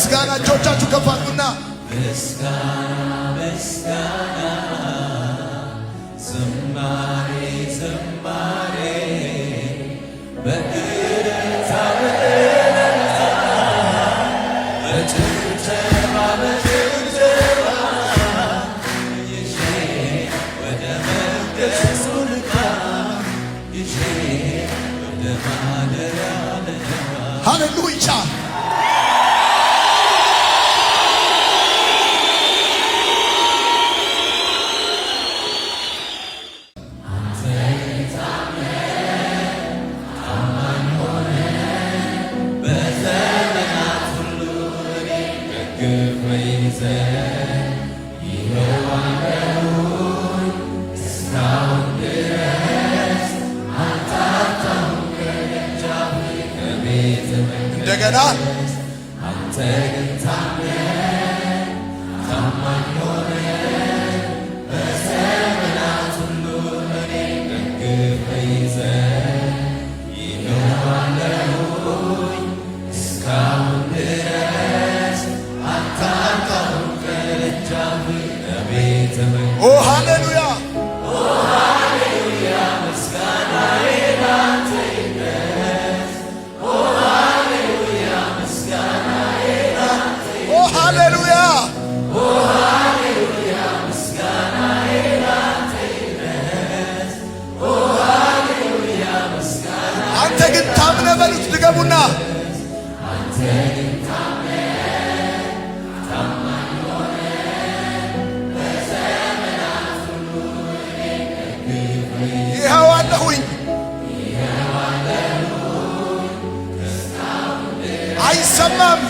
ምስጋና እጆቻችሁ ከፍ አድርጉና ምስጋና ዝማሬ ዝማሬ በእልልታ በጭብጨባ በጭብጨባ ይዤ ወደ መቅደሱ ልግባ ይዤ ወደ ማደሪያው ልግባ። ሃሌሉያ እንደገና አንተ ግን ታማኝ ሆነህ በዘመናት ሁሉ እኔን ደግፈህ ይዘህ ይኸው አለሁኝ እስካሁን ድረስ አታጣሁም ከደጃፍህ ከቤተ መቅደስ። ኦ ሃሌሉያ ምስጋናዬ ላንተ ይድረስ። ኦ ሃሌሉያ ምስጋናዬ ላንተ ይድረስ። ኦ ሃሌሉያ ኦ ሃሌሉያ ምስጋናዬ ላንተ ይድረስ። ኦ ሃሌሉያ ምስጋናዬ አንተ ግን ታምነህ በሉት ድገሙና አንተ ግን ታምነህ ታማኝ ሆነህ በዘመናት ሁሉ እኔን ደግፈህ ይኸው አለሁኝ አይሰማም